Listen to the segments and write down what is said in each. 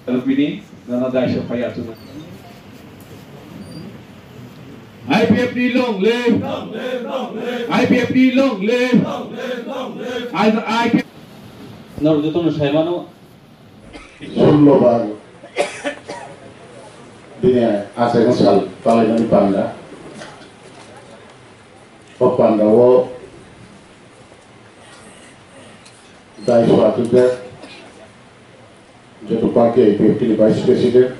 Bini nana daisho khaya tuna. IPFD long live, IPFD long live, IPFD. Narjutun Shaimano. Sullobar Bini asal ngasal Palembang Panda Panda wo Dai suatu ke jatuh pakai IPFD Vice President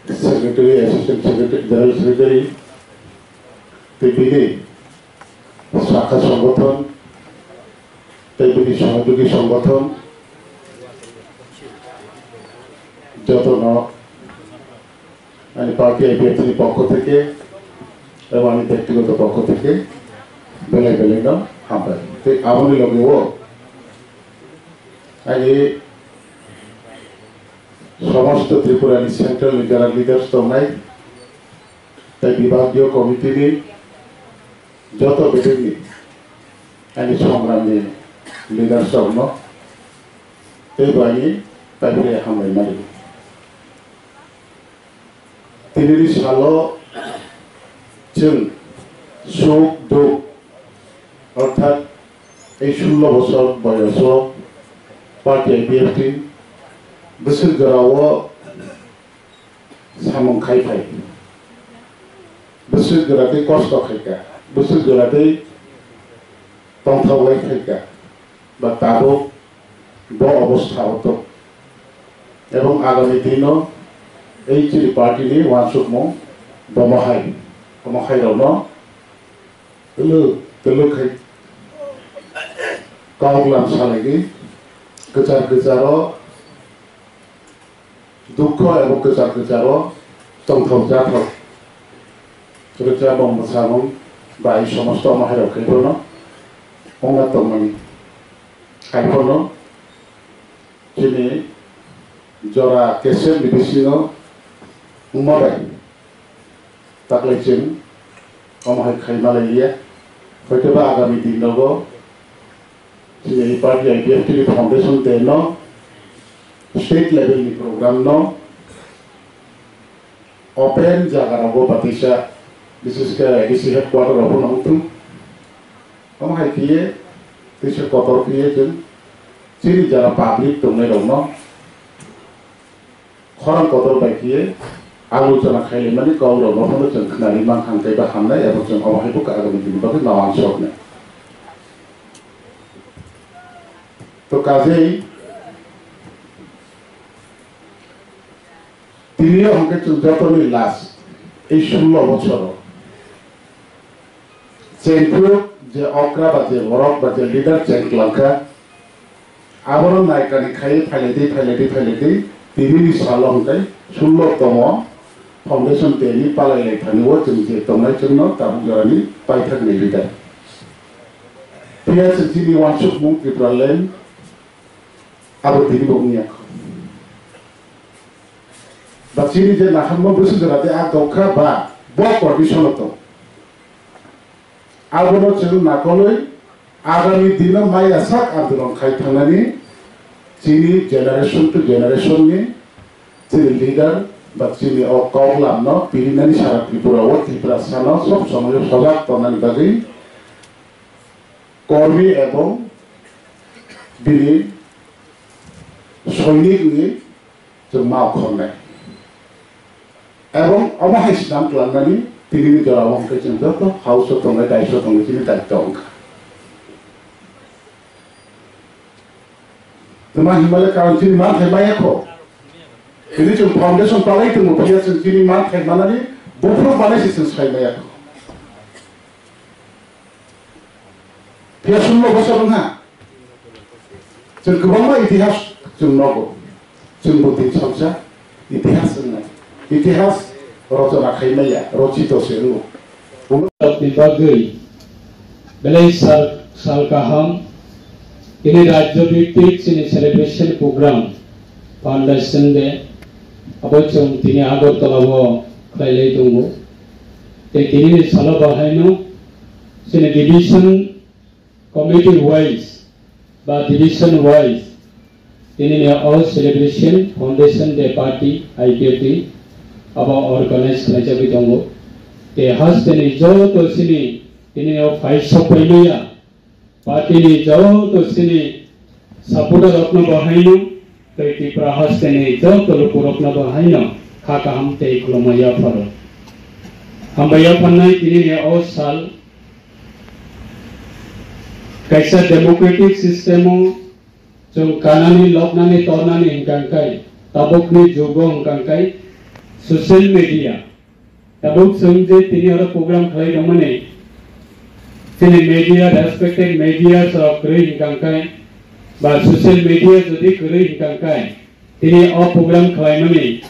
Secretary Assistant Secretary General Secretary TPD শাখা সংগঠন TPD সহযোগী সংগঠন যত আমি party আইপিএফসির পক্ষ থেকে এবং আমি ব্যক্তিগত পক্ষ থেকে বেলে বেলে না আমরা আমাদের লগেও আগে সমস্ত ত্রিপুরানি সেন্ট্রাল যারা লিডার্স তো নাই তাই বিভাগীয় কমিটির যত বেটেনি আমি সংগ্রামী লিডার্স অন্য এই বাহিনী তাইলে হামলাই মারি তিনি সালো जों সুখ দুঃখ অর্থাৎ এই 16 বছর বয়সও পার্টি আইপিএফটি बोसोरगोराव सामं खायफाय बोसोरगोराखै कष्ट खायगा बोसोरगोराखै तंथावलाय खायगा बा दाबो ब अवस्था हतो एवं आगामी दिनों এই যে পার্টিনি ওয়ানসুকমো বমহাই রনো তেলু খাই কাউগলান সালেগি গজার দুঃখ এবং গজার তংথাও জাথাও সুরক্ষা বমসামং বা এই সমস্ত মহাইরাও খাইবনো অঙ্গাতমানি খাইবনো যিনি जरा केसेल बिबिसिनो उमाबाय ताकलायजों अमहाय खायमालायिया हयतोबा आगामी दिनावबो जोंनि पार्टी आइपिएफटी फाउंडेशन देनो स्टेट लेवलनि प्रोग्राम नो ओपेन जागारावबो बातिसा विशेषकर एडिसि हेडक्वार्टर आवबो नंगथुं अमहाय किये तिसे कतर किये जों जोंनि जरा पाब्लिक दंनाय दंनो खरां कदर बायदियै आलोचना खालामनानै गावराव न'खौनो जों खोनानै मांखांथाय बा हामनाय एबा जों अमाहायबो आगामी दिननि बागै नावांसरनो तो काजेই তিনিও हमके যতনি লাস এই 16 বছর চেন্টু যে অক্রা বা যে বরক বা যে লিডার চেংক্লাঙ্কা আবরণ নায়কানি খাই ফাইলেদি তিনি সালংকাই 16তম फाउंडेशन डेनि पालायलाय थानिवो जों जे दंनाय जोंनो ताबुंजरानि पाइथाकनि लिडार पिएसएनसिनि वानसुक मुं त्रिपुरालेण्ड आबो दिनि बंनिया बासिनि जे नाखामो बोसोराते आ दखा बा ब परमिशनतो आबोनो जों नाकलै आगामी दिनाव माइ आसाक आन्दोलन खायथांनानि जोंनि जेनारेशन टू जेनारेशननि जोंनि लिडार बा जोंनि काउलामनो बिरिनानि सारा त्रिपुराव त्रिपुरा सानाव सब समय सजाग तनानि बागै कर्मी एवं बिनि सैनिकनि जों मावख'नाय एवं अमाहाय सिदां खालामनानै दिनैनि जराव हमखै जों जत' हाउसआव दंनाय दायित्व दंनाय जोंनि दायित्व अंखा Tema Himalaya kawan sini mana Himalaya ko? Ini cuma foundation palai itu mau biar sini mana Himalaya ni, bukan mana sih sini Himalaya ko? Biar semua bahasa mana? Jadi kebanyakan itihas cuma ko, cuma bukan sahaja itihas mana? Itihas rojo nak Himalaya, rojito seru. Dibagai, belai sal kaham. ini राज्य भित्तिक ini celebration program foundation de abocong tini agartalawo khailai dungo te tini sala bahaino sini division committee wise ba division wise ini all celebration foundation de party IPFT aba organize kelaja bitongo te has teni jo to sini ini five sopailiya party ni jo to sini supporter apna bahainu te ti prahas teni jo to purapna bahaino khaka ham te klomaya faro हम भैया पन्ना ini all sal kaisa democratic system jong kanani loknani tornani hingkangkai tabokni jogo hingkangkai social media tabok sungje tini ora program khlai ramane tini media respected media so kri hingkangkai ba social media jodi kri hingkangkai tini o program khlai mani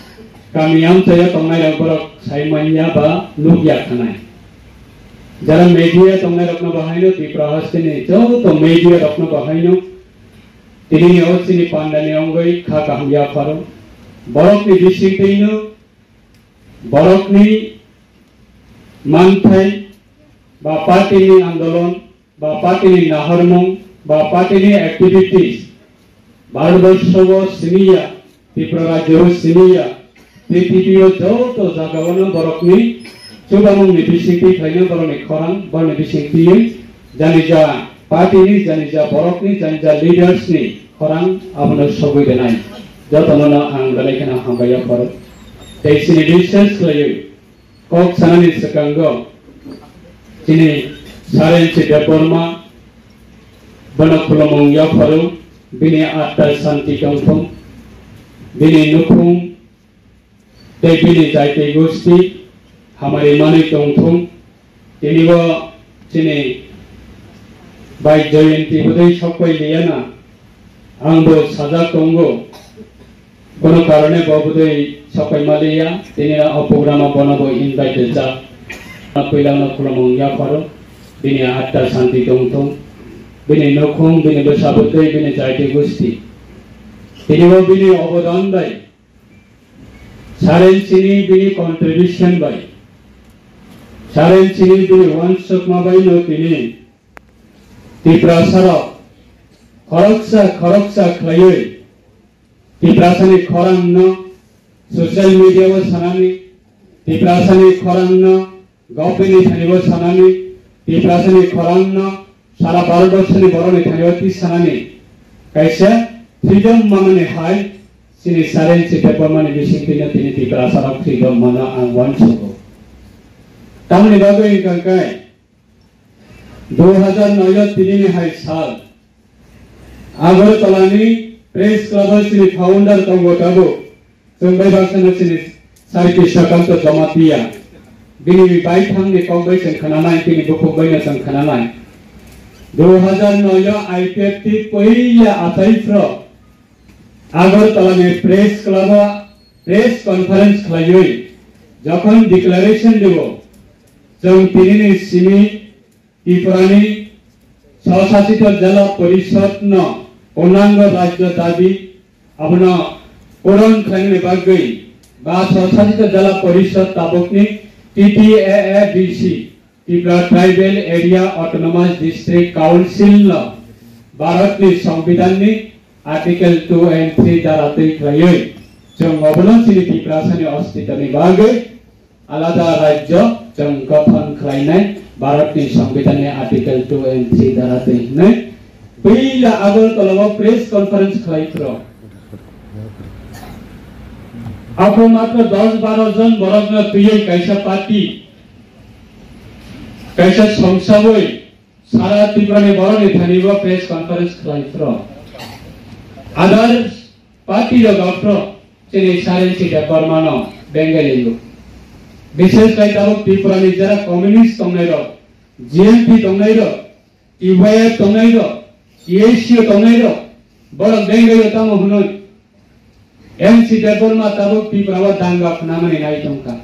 kamiam saya tongai raborok saimanya ba lugya khanai jara media tongai rokna bahaino ti prahastini jo to media rokna bahaino tini osini pandani ongoi kha kahya faro borok ni disingteino borok ni manthai ba party ni andolon ba party ni naharmong ba party ni activities bhartbharsho siniya Tripura siniya Titio jo to jagawana borok ni Subamong ni bisingti khaina borok ni khorang bor ni bisingti janija party ni janija borok ni janija leaders ni khorang abno sogoi denai jotono ang dalaikana hambaya borok te sini distance layu kok sanani sekango sini saren ci deporma bana kulomong ya faru bini atta santi kampung bini nukum te bini jaite gosti हमारे माने तोंगथों तेनिबो चिने bike जयंती बदे सबै लिया ना आंबो साजा तोंगो कोनो कारणे बबदे सबै मालिया तेनिया अ प्रोग्राम बनाबो इनभाइटेड जा पहिलानो खुलमं या फारो बिनि आत्ता शान्ति तोंगथों बिनि नखों बिनि बसाबते बिनि जायते गुस्ति तेनिबो बिनि अवदान बाय सारेन चिनी बिनि कन्ट्रिब्यूशन bye Saren sini di wansuk mabai no tini ti prasara khoroksa khlaye ti prasani khorang no social media wo sanani ti prasani khorang no gopini thani wo sanani ti prasani khorang no sara bharatbharshani boroni thani wo ti sanani kaisa freedom mamane hai sini saren si paper mane bisingtina tini ti prasara freedom mana ang wansuk तामने बागो इनकांकाय 2009 तिनी high साल आगरतलानी press club सिनि founder तंगो Tabo जोंबाय बासन सिनि सारकी सकांत जमातिया बिनि bye थांनि कौबाय जों खानानाय तिनि बुखुबायनो जों खानानाय 2009 आईपीएफटी पहिला आताइफ्र आगरतलानी प्रेस क्लब प्रेस कॉन्फ्रेंस खालायै जखन डिक्लेरेशन देबो जों तिनी सिमी त्रिपुरानी स्वशासित जिला परिषद न पूर्णांग राज्य दाबी अपना पूरण खाने बागै बा स्वशासित जिला परिषद ताबकनी TTAADC Tripura tribal area autonomous district council न भारतनि संविधाननि आर्टिकल 2 and 3 द्वारा दैख्लायै जों अबलनसिनि त्रिपुरानि अस्तित्वनि बागै आलादा राज्य जों गठन खालायनाय भारतनि संविधाननि आर्टिकल 2 and 3 द्वारा दैख्लायनाय पहिला आगरतलायाव प्रेस कॉन्फ्रेंस खालायफ्रो आफो मात्र 10-12 जन बरगन तुयै कैसा पार्टी कैसा संसबै सारा त्रिपुरानि बरनि थानिबो प्रेस कॉन्फ्रेंस खालायफ्रो आदार पार्टी र गफ्रो चेने सारे सिटा परमानो बेंगलियो विशेष kai tabok त्रिपुरानि जरा कम्युनिस्ट तंगनाय रो जीएमपी तंगनाय रो ईवाईएफ तंगनाय रो ईएससी तंगनाय रो बर बेंगलियो तंग हुनय एमसी देबरमा tabok त्रिपुरावा दांगा फनामनि नाय तंका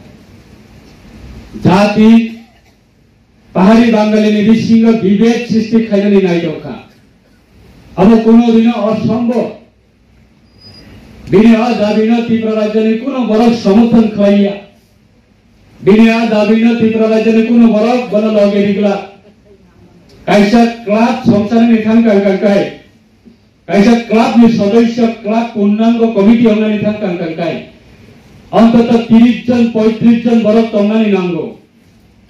जाति पाहाड़ी बांगालीनि बिसिंग विभेद सृष्टि खायनानि नाय तंका अब कोनो दिन असम्भव बिनिया दाबिनो त्रिपुरा राज्यनि कोनो बरक समर्थन खालाया बिनिया दाबिनो त्रिपुरा राज्यनि कोनो बरक बन लगे दिगला कैसा क्लाब संसारनि थांगा गांगाय kaisa club ni সদস্য club পূর্ণাঙ্গ কমিটি অঙ্গানি থাকান কাই অন্তত 30 জন 35 জন বড় তঙ্গানি নাঙ্গো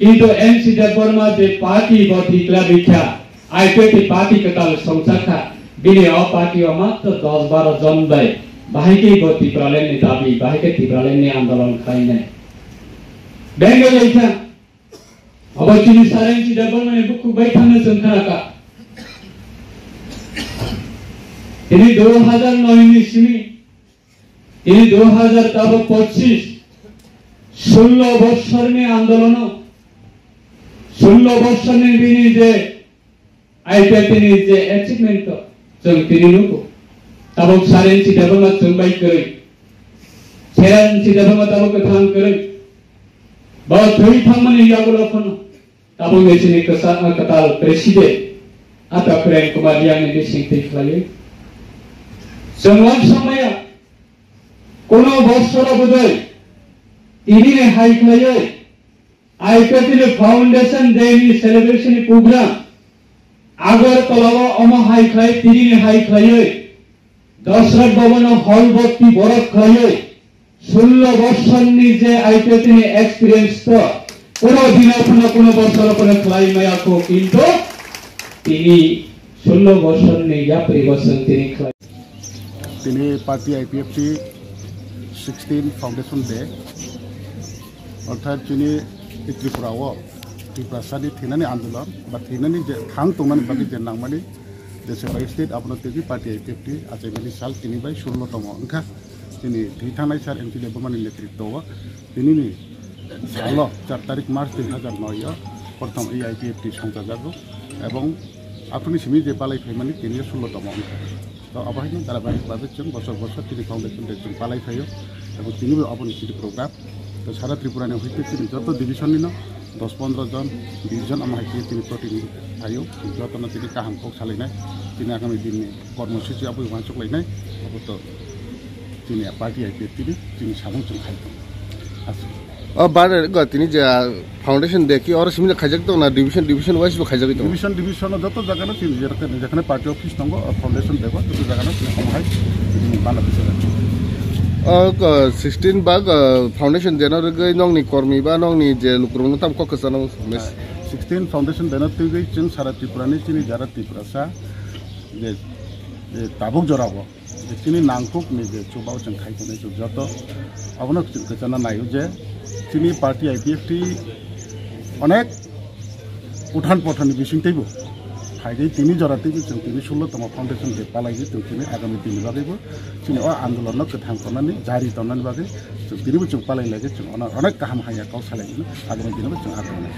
কিন্তু এনসি দেববর্মা যে পার্টি বটি ক্লাব ইচ্ছা আইপিএফটি পার্টি কতাল সংসাখা বিনি অ পার্টি অ মাত্র 10-12 জন বাই বাহিকে বটি প্রালেন নি দাবি বাহিকে তীব্রালেন নি আন্দোলন খাইনে বেঙ্গল ইচ্ছা অবচিনি সারেনসি দেববর্মা নে বুকু বাইথানে সংখাকা তিনি 2009 নি সিমি তিনি 2025 16 বছর নি আন্দোলন 16 বছর নি বিনি যে আইপিএফনি যে অ্যাচিভমেন্ট जों তিনি নুকো তাবক সারেনসি দেববর্মা চুমবাই কই সেরানসি দেববর্মা তাবক থাম কই বা থই থামনি ইয়াগুলো ফোন তাবক মেছিনি কতাল প্রেসিডেন্ট আতা প্রেম কুমার ইয়াং নি সিংতি ফলাই সময় কোন বছর বোধহয় তিনি হাই খাইয়ে আইপিএফটি ফাউন্ডেশন ডে নি সেলিব্রেশন প্রোগ্রাম আগরতলা অম হাই খাই তিনি হাই খাইয়ে দশরথ ভবন হল ভর্তি বরফ খাইয়ে 16 বছর নি যে আইপিএফটি এক্সপেরিয়েন্স তো কোন বছর কোন ফ্লাই মায়াকো কিন্তু তিনি 16 বছর নি ইয়া পরিবর্তন তিনি খাই তিনি পার্টি আইপিএফটি 16 ফাউন্ডেশন ডে অর্থাৎ তিনি ত্রিপুরাও ত্রিপুরাসানি থিনানি আন্দোলন বা থিনানি যে থাং তংমানি বাকি যে নাংমানি দেশে স্টেট আপনার তেজি পার্টি আইপিএফটি আচাইমানি সাল তিনি বাই 16তম অংখা তিনি ধীথানাই সার এমপি দেববর্মানি নেতৃত্ব তিনি সাল 4 তারিখ মার্চ 2009 প্রথম এই আইপিএফটি সংজাজাগো এবং আপনি সিমি যে পালাই ফাইমানি তিনি 16তম অংখা তো আবাহিনী ধারাবাহিকভাবে जों বছর বছর তিনি ফাউন্ডেশন ডে जों পালাই ফাইও এবং তিনি আপনি সিটি প্রোগ্রাম তো সারা ত্রিপুরানি হইতে তিনি যত ডিভিশন নিন 10-15 জন 20 জন আমার হাইতে তিনি প্রতিনিধি ফাইও যত না তিনি কাহামকো সালাইনাই তিনি আগামী দিনে কর্মসূচি আবু ওয়ানচক লাইনাই অবত তিনি পার্টি আইপিএফটি তিনি সামং जों খাইতো আছে बार गतिनि जे फाउंडेशन देखि और सिमिन खाजक तो ना डिवीजन वाइज बो खाजक तो डिवीजन जत जगह तीन जेखने पार्टी ऑफिस दंग फाउंडेशन देखो जत जगह हमहाय बांग्लादेश 16 बाग फाउंडेशन देनर गय नंगनि कर्मी बा नंगनि जे लुक्रंग ताम को कसानो 16 फाउंडेशन देनर तै जों सारा त्रिपुरानि चिनि जारा त्रिपुरासा जे ताबुक जराबो चिनि नांगकुक नि जे चुबाव जों खायखने जों जत अबनो कसाना नायो जे चिनी पार्टी आईपीएफटी अनेक उठान पठान बिसिंतैबो फाइदे तिनी जरातैबो जों तिनी 16तम फाउंडेशन डे पालायि जों तिनी आगामी दिननि बागैबो चिनी आन्दोलन गोथां करनानै जारि तननानै बागै जों तिनिबो जों पालायलागे जों अनेक गाहाम हाया काउ सालायनो आगामी दिनाव जों आगामी